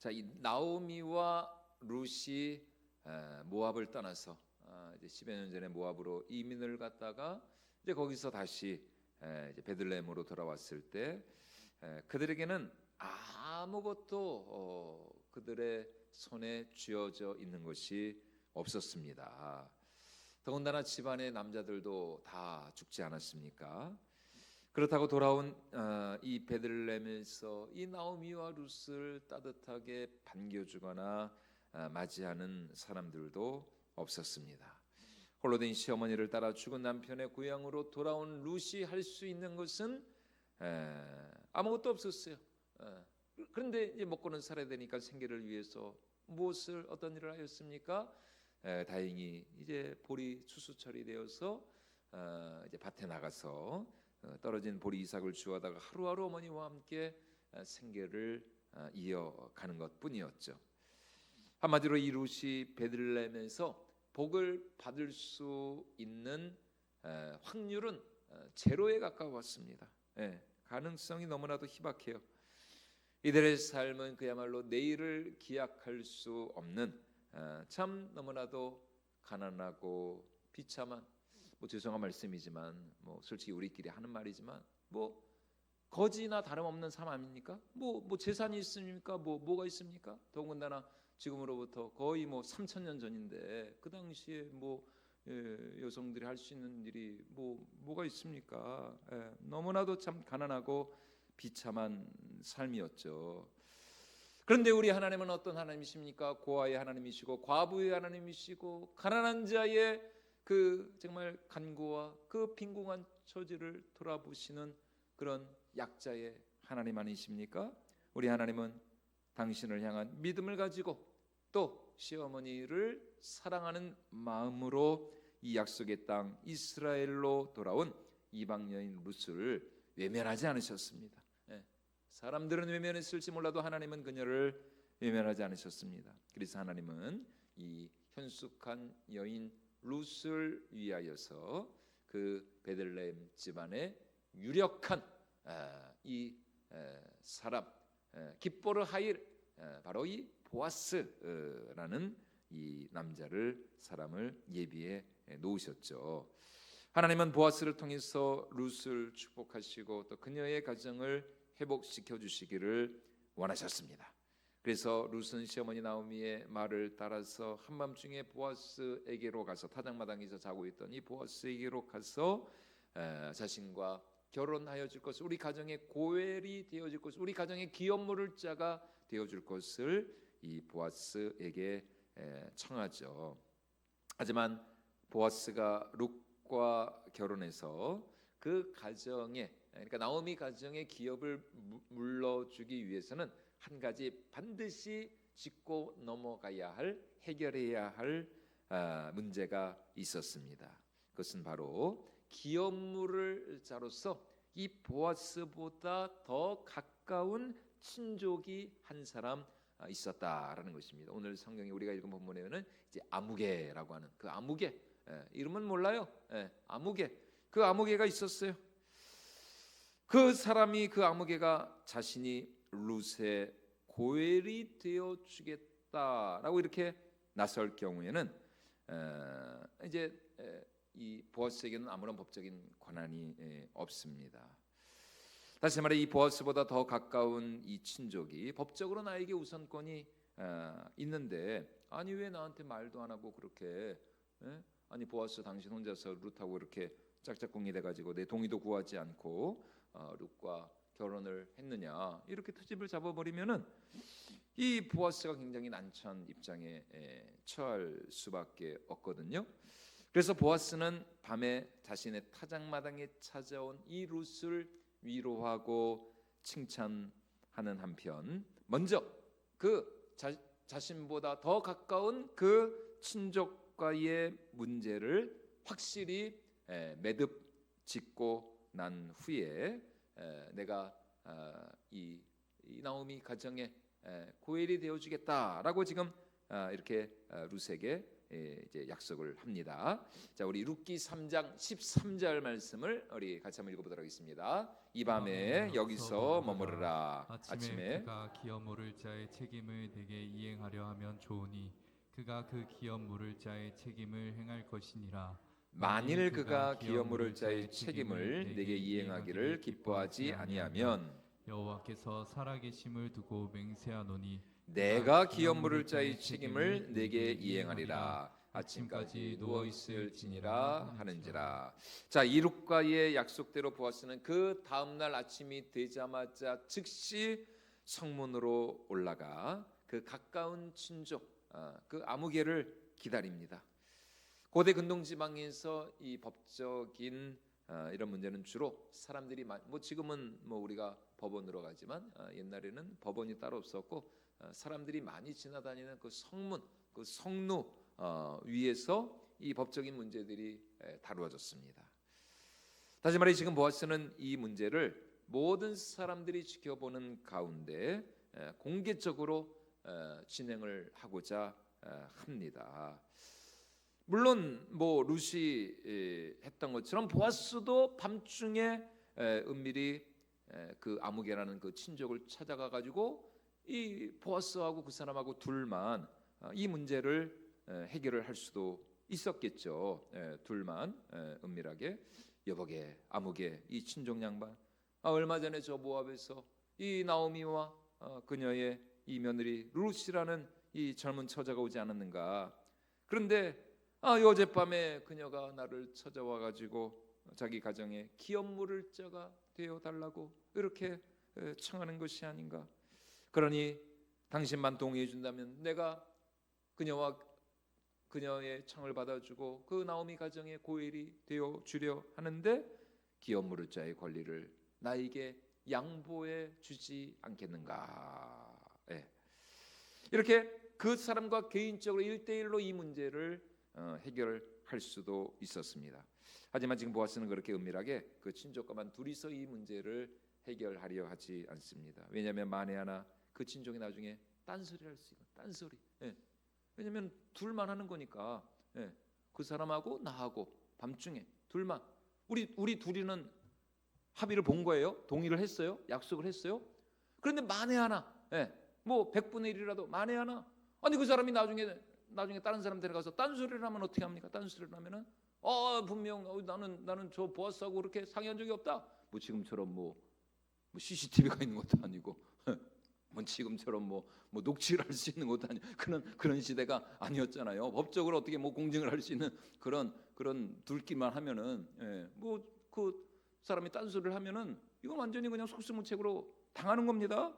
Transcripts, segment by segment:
자, 이 나오미와 룻이 모압을 떠나서 이제 10여 년 전에 모압으로 이민을 갔다가 이제 거기서 다시 이제 베들레헴으로 돌아왔을 때 그들에게는 아무것도 그들의 손에 쥐어져 있는 것이 없었습니다. 더군다나 집안의 남자들도 다 죽지 않았습니까? 그렇다고 돌아온 이 베들레헴에서 이 나오미와 룻을 따뜻하게 반겨주거나 맞이하는 사람들도 없었습니다. 홀로 된 시어머니를 따라 죽은 남편의 고향으로 돌아온 룻이 할 수 있는 것은 아무것도 없었어요. 그런데 이제 먹고는 살아야 되니까 생계를 위해서 어떤 일을 하였습니까? 다행히 이제 보리 추수철이 되어서 이제 밭에 나가서 떨어진 보리 이삭을 주워다가 하루하루 어머니와 함께 생계를 이어가는 것뿐이었죠. 한마디로 이 룻이 베들레헴에서 복을 받을 수 있는 확률은 제로에 가까웠습니다. 가능성이 너무나도 희박해요. 이들의 삶은 그야말로 내일을 기약할 수 없는 참 너무나도 가난하고 비참한, 죄송한 말씀이지만 솔직히 우리끼리 하는 말이지만 거지나 다름없는 삶 아닙니까? 재산이 있습니까? 뭐가 있습니까? 더군다나 지금으로부터 거의 3,000년 전인데 그 당시에 여성들이 할 수 있는 일이 뭐가 있습니까? 너무나도 참 가난하고 비참한 삶이었죠. 그런데 우리 하나님은 어떤 하나님이십니까? 고아의 하나님이시고 과부의 하나님이시고 가난한 자의 그 정말 간구와 그 빈궁한 처지를 돌아보시는 그런 약자의 하나님 아니십니까? 우리 하나님은 당신을 향한 믿음을 가지고 또 시어머니를 사랑하는 마음으로 이 약속의 땅 이스라엘로 돌아온 이방 여인 룻을 외면하지 않으셨습니다. 사람들은 외면했을지 몰라도 하나님은 그녀를 외면하지 않으셨습니다. 그래서 하나님은 이 현숙한 여인 룻을 위하여서 그 베들레헴 집안의 유력한 이 사람 기뻐르 하일 바로 이 보아스라는 이 사람을 예비해 놓으셨죠. 하나님은 보아스를 통해서 룻을 축복하시고 또 그녀의 가정을 회복시켜 주시기를 원하셨습니다. 그래서 룻은 시어머니 나오미의 말을 따라서 한밤중에 보아스에게로 가서 타작마당에서 자고 있던 이 보아스에게로 가서 자신과 결혼하여 줄 것을, 우리 가정의 고엘이 되어줄 것을, 우리 가정의 기업 물을 자가 되어줄 것을 이 보아스에게 청하죠. 하지만 보아스가 룻과 결혼해서 그 가정에, 그러니까 나오미 가정의 기업을 물러주기 위해서는 한 가지 반드시 짚고 넘어가야 할, 해결해야 할 문제가 있었습니다. 그것은 바로 기업물을 자로서 이 보아스보다 더 가까운 친족이 한 사람 있었다라는 것입니다. 오늘 성경에 우리가 읽은 본문에는 이제 아무개라고 하는 그 아무개, 이름은 몰라요. 아무개, 그 아무개가 있었어요. 그 사람이, 그 아무개가 자신이 룻의 고엘이 되어 주겠다라고 이렇게 나설 경우에는 이제 이 보아스에게는 아무런 법적인 권한이 없습니다. 다시 말해 이 보아스보다 더 가까운 이 친족이 법적으로 나에게 우선권이 있는데, 아니 왜 나한테 말도 안 하고 그렇게 아니 보아스 당신 혼자서 룻하고 이렇게 짝짝꿍이 돼가지고 내 동의도 구하지 않고 룻과 결혼을 했느냐, 이렇게 트집을 잡아버리면은 이 보아스가 굉장히 난처한 입장에 처할 수밖에 없거든요. 그래서 보아스는 밤에 자신의 타작마당에 찾아온 이 룻을 위로하고 칭찬하는 한편 먼저 그 자신보다 더 가까운 그 친족과의 문제를 확실히 매듭 짓고 난 후에 내가 이 나오미 가정에 고엘이 되어주겠다라고 지금 이렇게 룻에게 이제 약속을 합니다. 자, 우리 룻기 3장 13절 말씀을 우리 같이 한번 읽어보도록 하겠습니다. 이 밤에 여기서 머무르라. 아침에 그가 기업 물을 자의 책임을 내게 이행하려 하면 좋으니 그가 그 기업 물을 자의 책임을 행할 것이니라. 만일 그가 기업 물을 자의 책임을 내게 이행하기를 기뻐하지 아니하면 여호와께서 살아계심을 두고 맹세하노니 내가 기업 물을 자의 책임을 내게 이행하리라. 아침까지 누워 있을지니라 하는지라. 자, 이 룻과의 약속대로 보아스는 그 다음 날 아침이 되자마자 즉시 성문으로 올라가 그 가까운 친족 그 아무개를 기다립니다. 고대 근동 지방에서 이 법적인 이런 문제는 주로 사람들이 뭐 지금은 뭐 우리가 법원으로 가지만 옛날에는 법원이 따로 없었고 사람들이 많이 지나다니는 그 성문, 그 성루 위에서 이 법적인 문제들이 다루어졌습니다. 다시 말해 지금 보아스는 이 문제를 모든 사람들이 지켜보는 가운데 공개적으로 진행을 하고자 합니다. 물론 뭐 룻이 했던 것처럼 보아스도 밤중에 은밀히 그 아무개라는 그 친족을 찾아가 가지고 이 보아스하고 그 사람하고 둘만 이 문제를 해결을 할 수도 있었겠죠. 둘만 은밀하게 여보게 아무개 이 친족 양반 얼마 전에 저 모압에서 이 나오미와 그녀의 이 며느리 룻이라는 이 젊은 처자가 오지 않았는가. 그런데 어젯밤에 그녀가 나를 찾아와 가지고 자기 가정에 기업 물을 자가 되어 달라고 이렇게 청하는 것이 아닌가. 그러니 당신만 동의해 준다면 내가 그녀와 그녀의 청을 받아주고 그 나오미 가정의 고일이 되어 주려 하는데 기업 물을 자의 권리를 나에게 양보해 주지 않겠는가. 이렇게 그 사람과 개인적으로 1대1로 이 문제를 해결할 수도 있었습니다. 하지만 지금 보아스는 그렇게 은밀하게 그 친족과만 둘이서 이 문제를 해결하려 하지 않습니다. 왜냐하면 만에 하나 그 친족이 나중에 딴소리를 할 수 있고 딴소리. 왜냐하면 둘만 하는 거니까. 그 사람하고 나하고 밤중에 둘만 우리 둘이는 합의를 본 거예요. 동의를 했어요. 약속을 했어요. 그런데 만에 하나 뭐 100분의 1이라도 만에 하나 아니 그 사람이 나중에 다른 사람 데려가서 딴소리를 하면 어떻게 합니까? 딴소리를 하면은 분명 나는 저 보아스하고 그렇게 상의한 적이 없다. 뭐 지금처럼 뭐 CCTV가 있는 것도 아니고 뭐 지금처럼 뭐 녹취를 할 수 있는 것도 아니고 그런 시대가 아니었잖아요. 법적으로 어떻게 뭐 공증을 할 수 있는 그런 둘끼만 하면은 뭐 그 사람이 딴소리를 하면은 이건 완전히 그냥 속수무책으로 당하는 겁니다.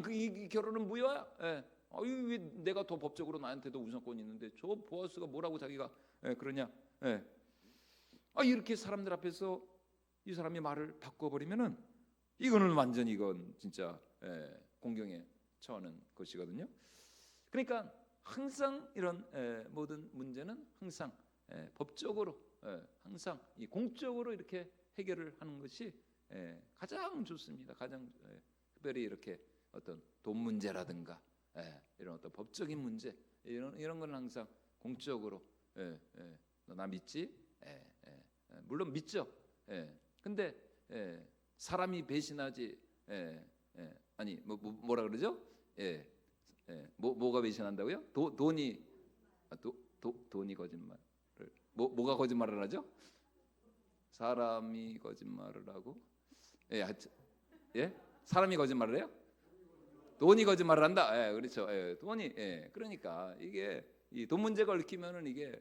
이 결혼은 무효야. 왜 내가 더 법적으로 나한테도 우선권이 있는데 저 보아스가 뭐라고 자기가 그러냐. 이렇게 사람들 앞에서 이 사람이 말을 바꿔버리면은 이거는 완전히 이건 진짜 공경에 처하는 것이거든요. 그러니까 항상 이런 모든 문제는 항상 법적으로 항상 이 공적으로 이렇게 해결을 하는 것이 가장 좋습니다. 가장 특별히 이렇게 어떤 돈 문제라든가 이런 어떤 법적인 문제 이런 건 항상 공적으로 너 나 믿지? 물론 믿죠. 근데 사람이 배신하지 아니 뭐라 그러죠? 뭐가 배신한다고요? 돈이 거짓말을 뭐가 거짓말을 하죠? 사람이 거짓말을 하고 사람이 거짓말을 해요? 돈이 거짓말을 한다. 그렇죠. 돈이 그러니까 이게 이 돈 문제가 얽히면은 이게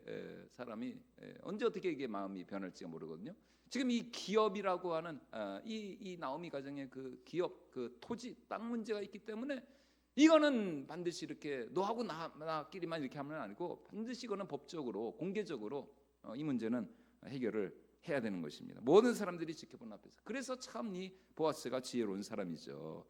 사람이 언제 어떻게 이게 마음이 변할지가 모르거든요. 지금 이 기업이라고 하는 이 나오미 가정의 그 기업 그 토지 땅 문제가 있기 때문에 이거는 반드시 이렇게 너하고 나끼리만 이렇게 하면 아니고 반드시 이거는 법적으로 공개적으로 이 문제는 해결을 해야 되는 것입니다. 모든 사람들이 지켜보는 앞에서. 그래서 참 이 보아스가 지혜로운 사람이죠.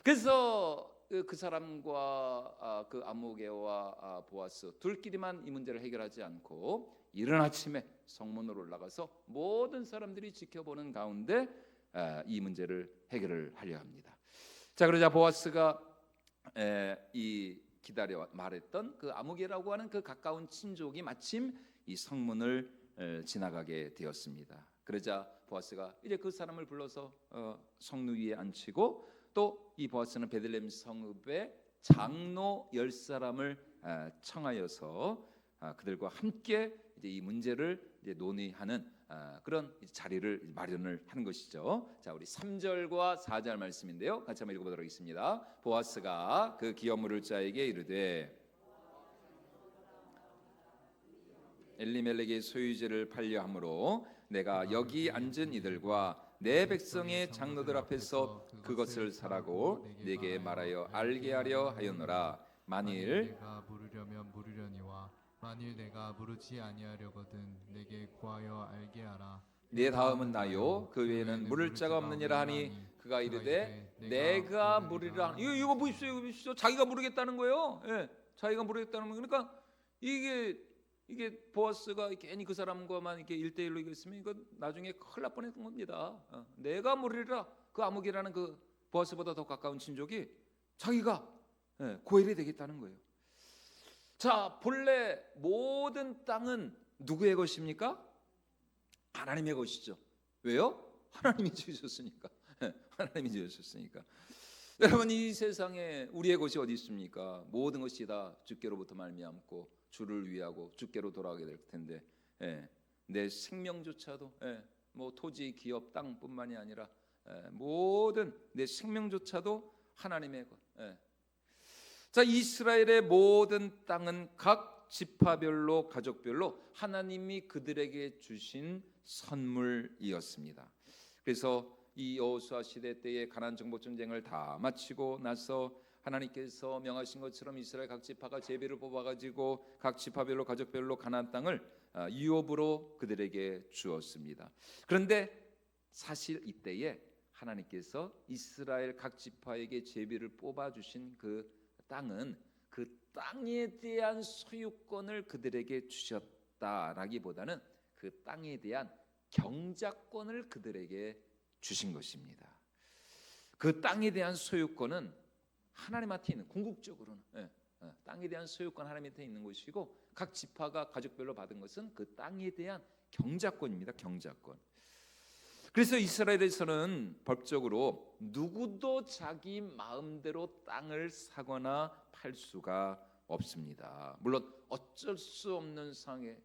그래서 그 사람과 그 아무개와 보아스 둘끼리만 이 문제를 해결하지 않고 이른 아침에 성문으로 올라가서 모든 사람들이 지켜보는 가운데 이 문제를 해결을 하려 합니다. 자, 그러자 보아스가 이 기다려 말했던 그 아무개라고 하는 그 가까운 친족이 마침 이 성문을 지나가게 되었습니다. 그러자 보아스가 이제 그 사람을 불러서 성루 위에 앉히고 또 이 보아스는 베들레헴 성읍의 장로 10사람을 청하여서 그들과 함께 이제 이 문제를 이제 논의하는 그런 자리를 마련을 하는 것이죠. 자, 우리 3절과 4절 말씀인데요. 같이 한번 읽어보도록 하겠습니다. 보아스가 그 기업 물을 자에게 이르되 엘리멜렉의 소유지를 팔려함으로 내가 여기 앉은 이들과 내 백성의 장로들 앞에서 그것을 사라고 내게 말하여 알게 하려 하였노라. 만일 내가 물으려면 물으려니와 만일 내가 물으지 아니하려거든 내게 구하여 알게 하라. 내 다음은 나요 그 외에는 물을 자가 없느니라 하니 그가 이르되 내가 물으리라. 이거 보십시오, 이거 보십시오. 자기가 물으겠다는 거예요. 예, 자기가 물으겠다는 거. 그러니까 이게 보아스가 괜히 그 사람과만 이렇게 1대1로 이겼으면 이거 나중에 큰일 날 뻔했던 겁니다. 내가 물으리라. 그 아무개라는 그 보아스보다 더 가까운 친족이 자기가 고엘이 되겠다는 거예요. 자, 본래 모든 땅은 누구의 것입니까? 하나님의 것이죠. 왜요? 하나님이 지으셨으니까. 하나님이 지으셨으니까. 여러분, 이 세상에 우리의 것이 어디 있습니까? 모든 것이 다 주께로부터 말미암고 주를 위하고 주께로 돌아가게 될 텐데, 내 생명조차도 뭐 토지, 기업, 땅뿐만이 아니라 모든 내 생명조차도 하나님의 것. 자, 이스라엘의 모든 땅은 각 지파별로 가족별로 하나님이 그들에게 주신 선물이었습니다. 그래서 이 여호수아 시대 때의 가나안 정복 전쟁을 다 마치고 나서 하나님께서 명하신 것처럼 이스라엘 각 지파가 제비를 뽑아가지고 각 지파별로 가족별로 가나안 땅을 유업으로 그들에게 주었습니다. 그런데 사실 이때에 하나님께서 이스라엘 각 지파에게 제비를 뽑아주신 그 땅은 그 땅에 대한 소유권을 그들에게 주셨다라기보다는 그 땅에 대한 경작권을 그들에게 주신 것입니다. 그 땅에 대한 소유권은 하나님한테 있는, 궁극적으로는 땅에 대한 소유권 하나님한테 있는 것이고 각 지파가 가족별로 받은 것은 그 땅에 대한 경작권입니다. 경작권. 그래서 이스라엘에서는 법적으로 누구도 자기 마음대로 땅을 사거나 팔 수가 없습니다. 물론 어쩔 수 없는 상황에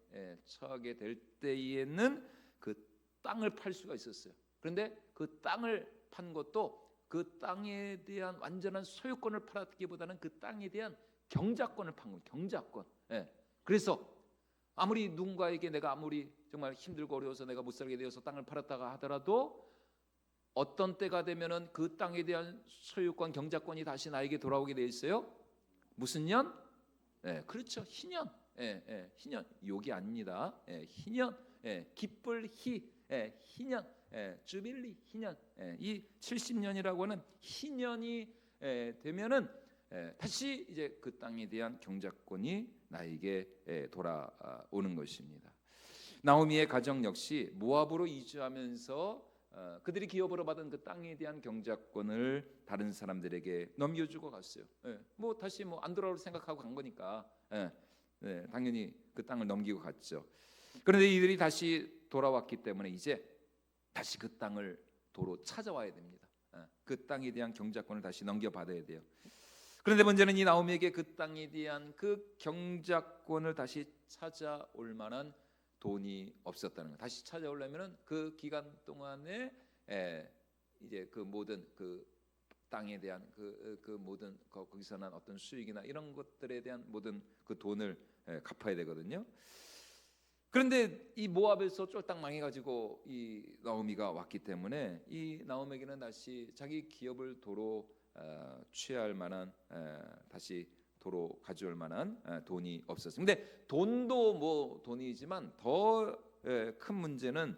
처하게 될 때에는 그 땅을 팔 수가 있었어요. 그런데 그 땅을 판 것도 그 땅에 대한 완전한 소유권을 팔았기보다는 그 땅에 대한 경작권을 판 거예요. 경작권. 그래서 아무리 누군가에게 내가 아무리 정말 힘들고 어려워서 내가 못 살게 되어서 땅을 팔았다가 하더라도 어떤 때가 되면은 그 땅에 대한 소유권, 경작권이 다시 나에게 돌아오게 돼 있어요. 무슨 년? 그렇죠. 희년. 희년. 욕이 아닙니다. 희년. 기쁠 희. 희년. 주빌리 희년. 이 70년이라고 하는 희년이 되면은 다시 이제 그 땅에 대한 경작권이 나에게 돌아오는 것입니다. 나오미의 가정 역시 모압으로 이주하면서 그들이 기업으로 받은 그 땅에 대한 경작권을 다른 사람들에게 넘겨주고 갔어요. 뭐 다시 뭐 안 돌아올 생각하고 간 거니까 당연히 그 땅을 넘기고 갔죠. 그런데 이들이 다시 돌아왔기 때문에 이제 다시 그 땅을 도로 찾아와야 됩니다. 그 땅에 대한 경작권을 다시 넘겨받아야 돼요. 그런데 문제는 이 나오미에게 그 땅에 대한 그 경작권을 다시 찾아올 만한 돈이 없었다는 거. 다시 찾아오려면은 그 기간 동안에 이제 그 모든 그 땅에 대한 그 모든 거기서 난 어떤 수익이나 이런 것들에 대한 모든 그 돈을 갚아야 되거든요. 그런데 이 모압에서 쫄딱 망해가지고 이 나오미가 왔기 때문에 이 나오미에게는 다시 자기 기업을 도로 취할 만한 다시 도로 가져올 만한 돈이 없었습니다. 근데 돈도 뭐 돈이지만 더 큰 문제는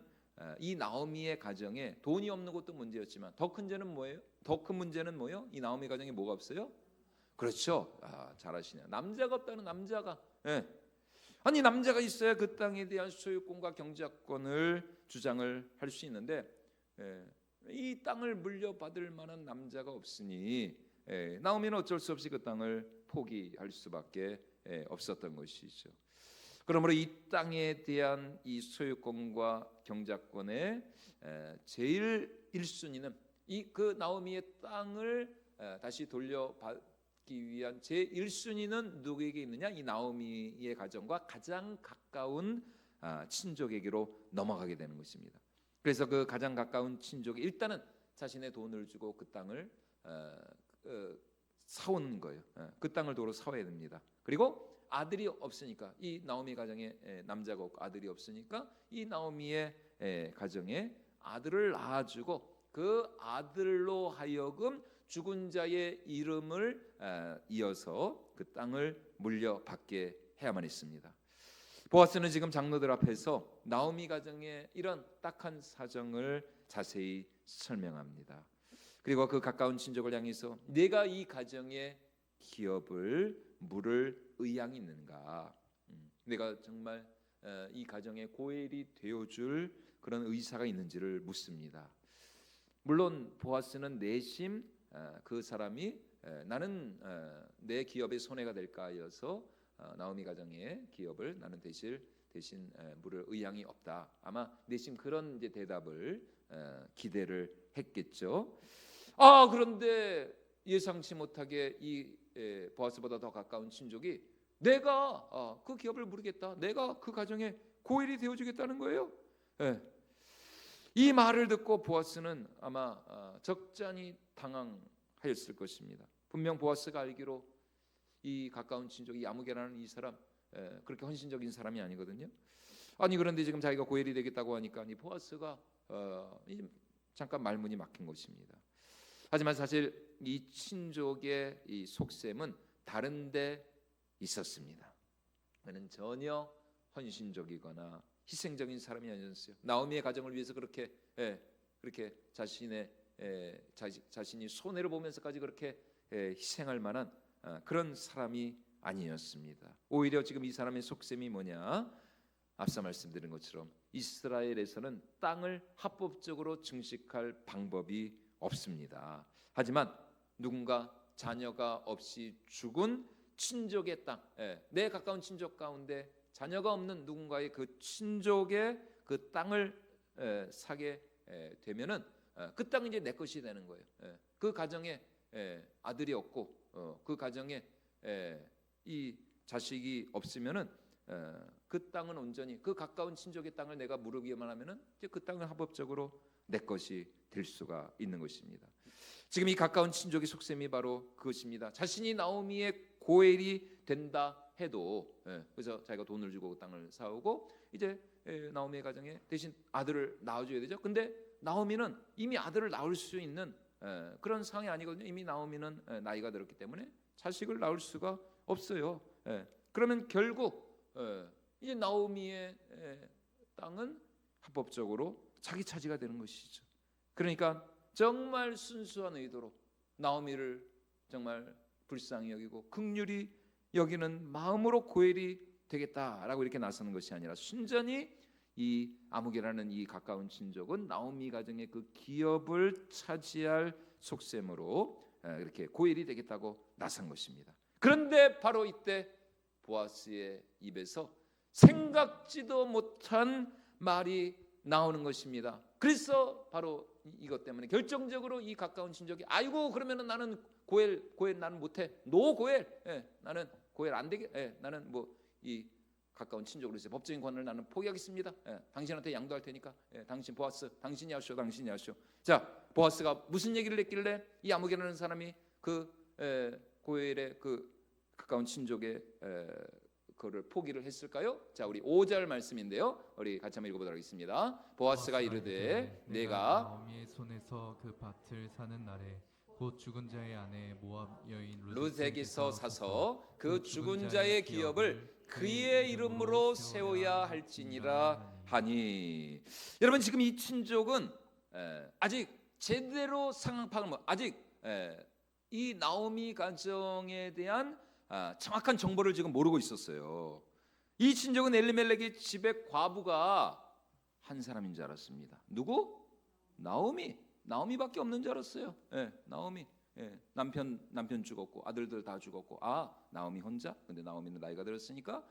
이 나오미의 가정에 돈이 없는 것도 문제였지만 더 큰 문제는 뭐예요? 더 큰 문제는 뭐예요? 이 나오미 가정에 뭐가 없어요? 그렇죠. 잘 아시네요. 남자가 없다는 남자가. 아니 남자가 있어야 그 땅에 대한 소유권과 경작권을 주장을 할 수 있는데 이 땅을 물려받을 만한 남자가 없으니 나오미는 어쩔 수 없이 그 땅을 포기할 수밖에 없었던 것이죠. 그러므로 이 땅에 대한 이 소유권과 경작권의 제일 1순위는 이 그 나오미의 땅을 다시 돌려받기 위한 제 1순위는 누구에게 있느냐? 이 나오미의 가정과 가장 가까운 친족에게로 넘어가게 되는 것입니다. 그래서 그 가장 가까운 친족이 일단은 자신의 돈을 주고 그 땅을 사온 거예요. 그 땅을 도로 사와야 됩니다. 그리고 아들이 없으니까 이 나오미 가정에 남자가 없고 아들이 없으니까 이 나오미의 가정에 아들을 낳아주고 그 아들로 하여금 죽은 자의 이름을 이어서 그 땅을 물려받게 해야만 했습니다. 보아스는 지금 장로들 앞에서 나오미 가정의 이런 딱한 사정을 자세히 설명합니다. 그리고 그 가까운 친족을 향해서 내가 이 가정의 기업을 물을 의향이 있는가? 내가 정말 이 가정의 고엘이 되어줄 그런 의사가 있는지를 묻습니다. 물론 보아스는 내심 그 사람이 나는 내 기업의 손해가 될까 하여서 나오미 가정의 기업을 나는 대신 물을 의향이 없다. 아마 내심 그런 이제 대답을 기대를 했겠죠. 그런데 예상치 못하게 이 보아스보다 더 가까운 친족이 내가 그 기업을 물겠다. 내가 그 가정에 고일이 되어주겠다는 거예요. 이 말을 듣고 보아스는 아마 적잖이 당황하였을 것입니다. 분명 보아스가 알기로 이 가까운 친족이 야무게라는 이 사람 그렇게 헌신적인 사람이 아니거든요. 그런데 지금 자기가 고엘이 되겠다고 하니까 이 보아스가 잠깐 말문이 막힌 것입니다. 하지만 사실 이 친족의 이 속셈은 다른 데 있었습니다. 그는 전혀 헌신적이거나 희생적인 사람이 아니었어요. 나오미의 가정을 위해서 그렇게 자신이 손해를 보면서까지 그렇게 희생할 만한 그런 사람이 아니었습니다. 오히려 지금 이 사람의 속셈이 뭐냐? 앞서 말씀드린 것처럼 이스라엘에서는 땅을 합법적으로 증식할 방법이 없습니다. 하지만 누군가 자녀가 없이 죽은 친족의 땅, 내 가까운 친족 가운데 자녀가 없는 누군가의 그 친족의 그 땅을 사게 되면은 그 땅이 이제 내 것이 되는 거예요. 그 가정에 아들이 없고 그 가정에 이 자식이 없으면은 그 땅은 온전히 그 가까운 친족의 땅을 내가 무르기만 하면은 이제 그 땅은 합법적으로 내 것이 될 수가 있는 것입니다. 지금 이 가까운 친족의 속셈이 바로 그것입니다. 자신이 나오미의 고엘이 된다 해도 그래서 자기가 돈을 주고 그 땅을 사오고 이제 나오미의 가정에 대신 아들을 낳아줘야 되죠. 근데 나오미는 이미 아들을 낳을 수 있는 그런 상황이 아니거든요. 이미 나오미는 나이가 들었기 때문에 자식을 낳을 수가 없어요. 그러면 결국 이제 나오미의 땅은 합법적으로 자기 차지가 되는 것이죠. 그러니까 정말 순수한 의도로 나오미를 정말 불쌍히 여기고 긍휼히 여기는 마음으로 고엘이 되겠다라고 이렇게 나서는 것이 아니라 순전히 이 아무개라는 이 가까운 친족은 나오미 가정의 그 기업을 차지할 속셈으로 이렇게 고엘이 되겠다고 나선 것입니다. 그런데 바로 이때 보아스의 입에서 생각지도 못한 말이 나오는 것입니다. 그래서 바로 이것 때문에 결정적으로 이 가까운 친족이 아이고 그러면은 나는 고엘 나는 못해. 노 고엘. 나는 고엘 안 되게. 나는 뭐 이 가까운 친족으로서 법적인 권한을 나는 포기하겠습니다. 당신한테 양도할 테니까. 당신 보아스, 당신이 하시오. 자, 보아스가 무슨 얘기를 했길래 이 아무개라는 사람이 그 고엘의 그 가까운 친족의 그를 포기를 했을까요? 자, 우리 5절 말씀인데요. 우리 같이 한번 읽어보도록 하겠습니다. 보아스가 이르되 내가 나오미의 손에서 그 밭을 사는 날에 곧 죽은 자의 아내 모압 여인 루색에서 사서 그 죽은 자의 기업을 그의 이름으로 세워야 할지니라 하니. 여러분 지금 이 친족은 아직 제대로 상황 파악을 아직 이 나오미 가정에 대한 정확한 정보를 지금 모르고 있었어요. 이 친족은 엘리멜렉의 집에 과부가 한 사람인 줄 알았습니다. 누구? 나오미밖에 없는 줄 알았어요. 나오미. 남편 죽었고 아들들 다 죽었고 나오미 혼자. 근데 나오미는 나이가 들었으니까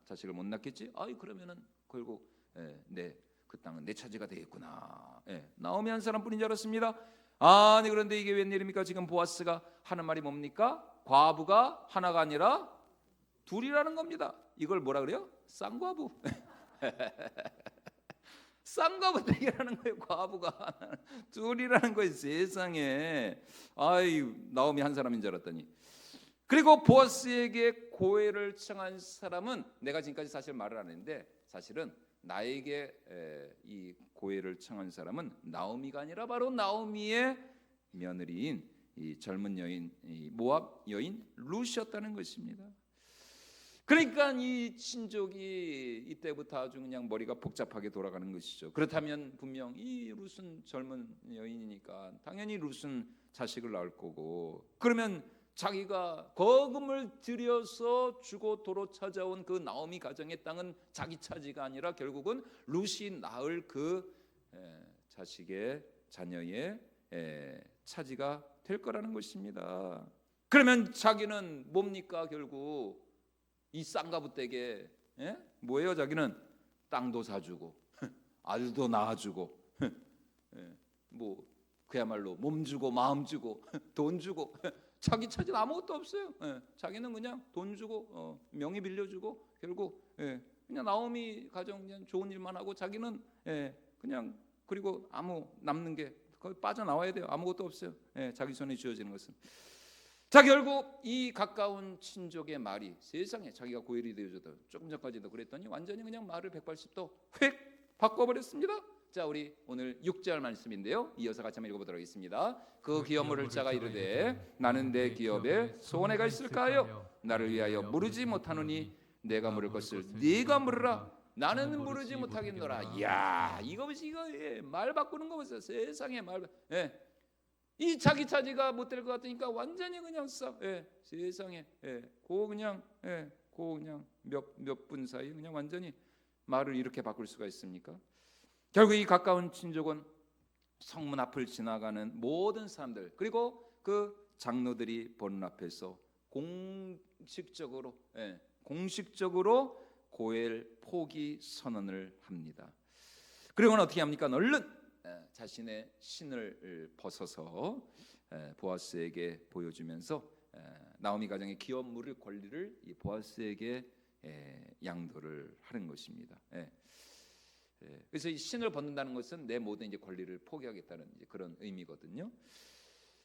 자식을 못 낳겠지. 그러면은 결국 그 땅은 내 차지가 되겠구나. 나오미 한 사람뿐인 줄 알았습니다. 아니 그런데 이게 웬일입니까? 지금 보아스가 하는 말이 뭡니까? 과부가 하나가 아니라 둘이라는 겁니다. 이걸 뭐라 그래요? 쌍과부. 쌍과부 대결하는 거예요. 과부가 둘이라는 거예요. 세상에. 나오미 한 사람인 줄 알았더니. 그리고 보아스에게 고해를 청한 사람은 내가 지금까지 사실 말을 안 했는데 사실은 나에게 이 고해를 청한 사람은 나오미가 아니라 바로 나오미의 며느리인 이 젊은 여인, 이 모압 여인 룻이었다는 것입니다. 그러니까 이 친족이 이때부터 아주 그냥 머리가 복잡하게 돌아가는 것이죠. 그렇다면 분명 이 룻은 젊은 여인이니까 당연히 룻은 자식을 낳을 거고, 그러면 자기가 거금을 들여서 주고 도로 찾아온 그 나오미 가정의 땅은 자기 차지가 아니라 결국은 룻이 낳을 그 자식의 자녀의 차지가 될 거라는 것입니다. 그러면 자기는 뭡니까? 결국 이 쌍가부 댁에 뭐예요? 자기는 땅도 사주고 아들도 낳아주고 뭐 그야말로 몸 주고 마음 주고 돈 주고 자기 차지는 아무것도 없어요. 자기는 그냥 돈 주고 명의 빌려주고 결국 그냥 나오미 가정 그냥 좋은 일만 하고 자기는 그냥 그리고 아무 남는 게 거의 빠져나와야 돼요. 아무것도 없어요. 자기 손에 쥐어지는 것은. 자, 결국 이 가까운 친족의 말이 세상에 자기가 고혈이 되어져도 조금 전까지도 그랬더니 완전히 그냥 말을 180도 휙 바꿔버렸습니다. 자, 우리 오늘 6절 말씀인데요. 이어서 같이 한번 읽어보도록 하겠습니다. 그 기업물을 자가 이르되 나는 내 기업에 소원해가 있을까요? 나를 위하여 물으지 못하노니 내가 물을 것을 네가 물으라. 나는 물으지 못하겠노라. 이야, 이거 말 바꾸는 거 보세요. 세상에 말. 이 자기 차지가 못 될 것 같으니까 완전히 그냥 세상에 고 그냥 몇 분 사이 그냥 완전히 말을 이렇게 바꿀 수가 있습니까? 결국 이 가까운 친족은 성문 앞을 지나가는 모든 사람들 그리고 그 장로들이 보는 앞에서 공식적으로 고엘 포기 선언을 합니다. 그리고는 어떻게 합니까? 얼른 자신의 신을 벗어서 보아스에게 보여주면서 나오미 가정의 기업 물을 권리를 이 보아스에게 양도를 하는 것입니다. 그래서 이 신을 벗는다는 것은 내 모든 이제 권리를 포기하겠다는 이제 그런 의미거든요.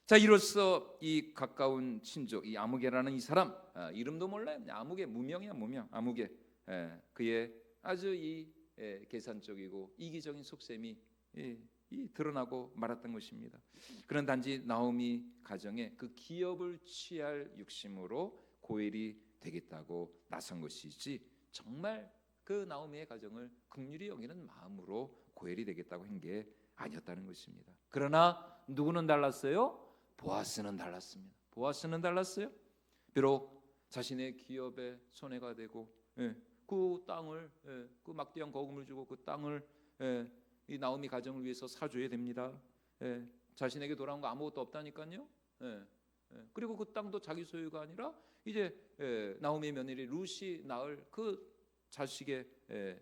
자, 이로써 이 가까운 친족, 이 아무개라는 이 사람 이름도 몰라요. 아무개 무명이야 무명. 아무개 그의 아주 이 계산적이고 이기적인 속셈이 드러나고 말았던 것입니다. 그런 단지 나오미 가정에 그 기업을 취할 욕심으로 고엘이 되겠다고 나선 것이지 정말 그 나오미의 가정을 긍휼히 여기는 마음으로 고엘이 되겠다고 한 게 아니었다는 것입니다. 그러나 누구는 달랐어요? 보아스는 달랐습니다. 보아스는 달랐어요. 비록 자신의 기업에 손해가 되고 그 땅을 그 막대한 거금을 주고 그 땅을 이 나오미 가정을 위해서 사줘야 됩니다. 자신에게 돌아온 거 아무것도 없다니까요. 그리고 그 땅도 자기 소유가 아니라 이제 나오미의 며느리 룻이 낳을 그 자식의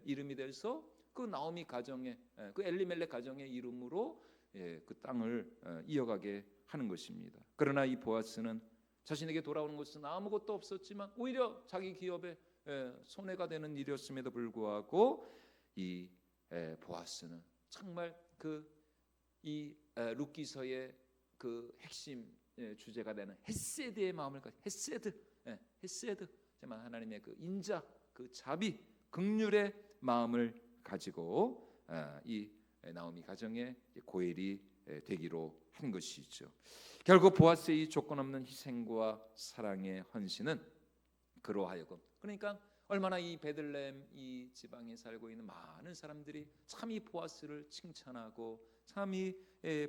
이름이 돼서 그 나오미 가정의 그 엘리멜렉 가정의 이름으로 그 땅을 이어가게 하는 것입니다. 그러나 이 보아스는 자신에게 돌아오는 것은 아무것도 없었지만 오히려 자기 기업에 손해가 되는 일이었음에도 불구하고 이 보아스는 정말 이 룻기서의 그 핵심 주제가 되는 헤세드의 마음을 가지고 헤세드 정말 하나님의 그 인자 그 자비 긍휼의 마음을 가지고 이 나오미 가정의 고엘이 되기로 한 것이죠. 결국 보아스의 이 조건 없는 희생과 사랑의 헌신은 그로 하여금 그러니까 얼마나 이 베들레헴 이 지방에 살고 있는 많은 사람들이 참 이 보아스를 칭찬하고 참 이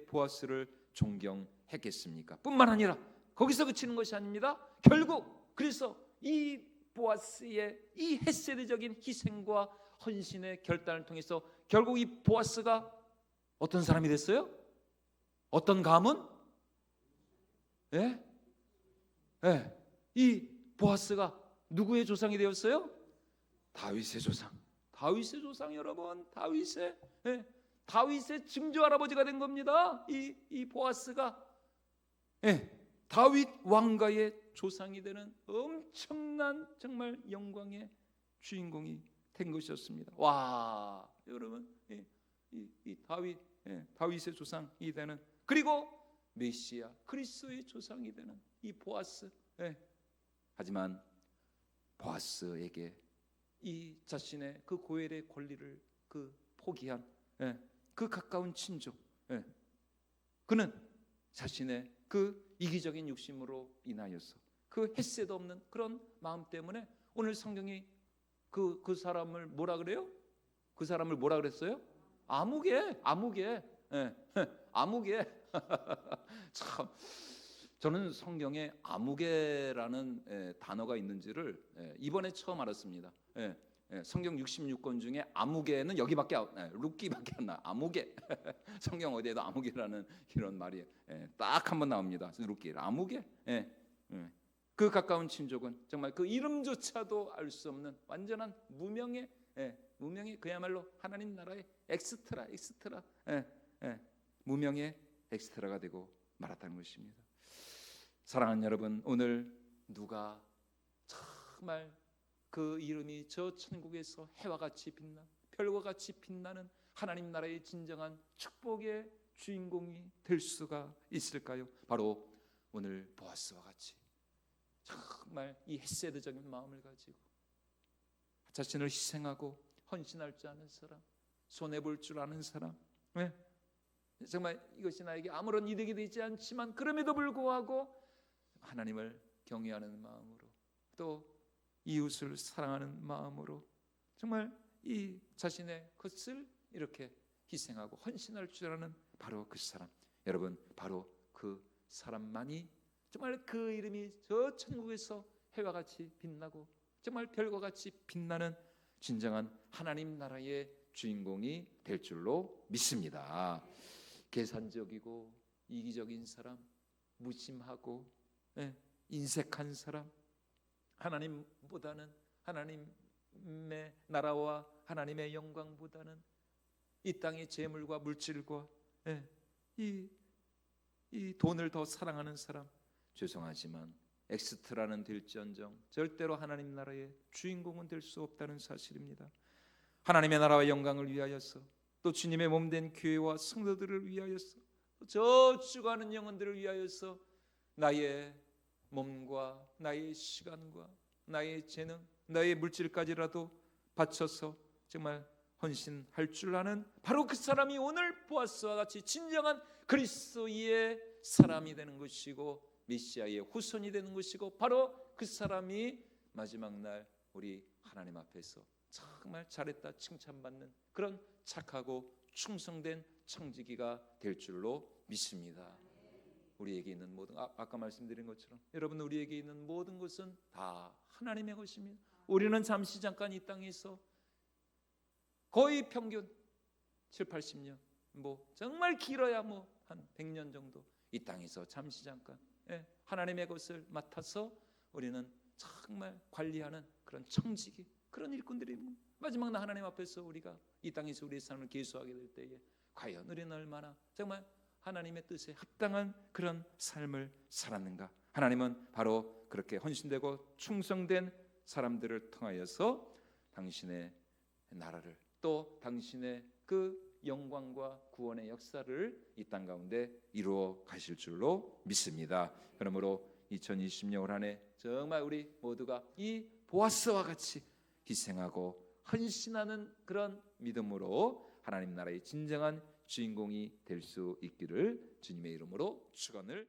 보아스를 존경했겠습니까? 뿐만 아니라 거기서 그치는 것이 아닙니다. 결국 그래서 이 보아스의 이 헤세드적인 희생과 헌신의 결단을 통해서 결국 이 보아스가 어떤 사람이 됐어요? 어떤 가문? 예? 예. 이 보아스가 누구의 조상이 되었어요? 다윗의 조상. 다윗의 조상 여러분, 다윗의 예. 다윗의 증조 할아버지가 된 겁니다. 이 보아스가 예. 다윗 왕가의 조상이 되는 엄청난 정말 영광의 주인공이 된 것이었습니다. 와, 여러분, 이 다윗, 다윗의 조상이 되는, 그리고 메시아 그리스도의 조상이 되는 이 보아스. 하지만 보아스에게 이 자신의 그 고엘의 권리를 포기한 그 가까운 친족, 그는 자신의 그 이기적인 욕심으로 인하여서 그 헷세도 없는 그런 마음 때문에 오늘 성경이 그 사람을 뭐라 그래요? 그 사람을 뭐라 그랬어요? 아무개. 아무개. 참, 저는 성경에 아무개라는 단어가 있는지를 이번에 처음 알았습니다. 성경 66권 중에 아무개는 여기밖에 룻기밖에 안 나. 아무개. 성경 어디에도 아무개라는 이런 말이 딱 한 번 나옵니다. 룻기. 아무개. 그 가까운 친족은 정말 그 이름조차도 알 수 없는 완전한 무명의 그야말로 하나님 나라의 엑스트라 무명의 엑스트라가 되고 말았다는 것입니다. 사랑하는 여러분, 오늘 누가 정말 그 이름이 저 천국에서 해와 같이 빛나 별과 같이 빛나는 하나님 나라의 진정한 축복의 주인공이 될 수가 있을까요? 바로 오늘 보아스와 같이 정말 이 헤세드적인 마음을 가지고 자신을 희생하고 헌신할 줄 아는 사람, 손해볼 줄 아는 사람, 정말 이것이 나에게 아무런 이득이 되지 않지만 그럼에도 불구하고 하나님을 경외하는 마음으로 또 이웃을 사랑하는 마음으로 정말 이 자신의 것을 이렇게 희생하고 헌신할 줄 아는 바로 그 사람, 여러분, 바로 그 사람만이 정말 그 이름이 저 천국에서 해와 같이 빛나고 정말 별과 같이 빛나는 진정한 하나님 나라의 주인공이 될 줄로 믿습니다. 계산적이고 이기적인 사람, 무심하고 인색한 사람, 하나님보다는 하나님의 나라와 하나님의 영광보다는 이 땅의 재물과 물질과 이 돈을 더 사랑하는 사람, 죄송하지만 엑스트라는 될지언정 절대로 하나님 나라의 주인공은 될 수 없다는 사실입니다. 하나님의 나라와 영광을 위하여서 또 주님의 몸된 교회와 성도들을 위하여서 저 죽어가는 영혼들을 위하여서 나의 몸과 나의 시간과 나의 재능, 나의 물질까지라도 바쳐서 정말 헌신할 줄 아는 바로 그 사람이 오늘 보아스와 같이 진정한 그리스도의 사람이 되는 것이고 메시아의 후손이 되는 것이고 바로 그 사람이 마지막 날 우리 하나님 앞에서 정말 잘했다 칭찬받는 그런 착하고 충성된 청지기가 될 줄로 믿습니다. 우리에게 있는 모든 아까 말씀드린 것처럼 여러분, 우리에게 있는 모든 것은 다 하나님의 것입니다. 우리는 잠시 잠깐 이 땅에서 거의 평균 7, 80년 정말 길어야 한 100년 정도 이 땅에서 잠시 잠깐 하나님의 것을 맡아서 우리는 정말 관리하는 그런 청지기, 그런 일꾼들이 마지막 날 하나님 앞에서 우리가 이 땅에서 우리의 삶을 계수하게 될 때에 과연 우리는 얼마나 정말 하나님의 뜻에 합당한 그런 삶을 살았는가. 하나님은 바로 그렇게 헌신되고 충성된 사람들을 통하여서 당신의 나라를 또 당신의 그 영광과 구원의 역사를 이 땅 가운데 이루어 가실 줄로 믿습니다. 그러므로 2020년 올 한 해 정말 우리 모두가 이 보아스와 같이 희생하고 헌신하는 그런 믿음으로 하나님 나라의 진정한 주인공이 될 수 있기를 주님의 이름으로 축원을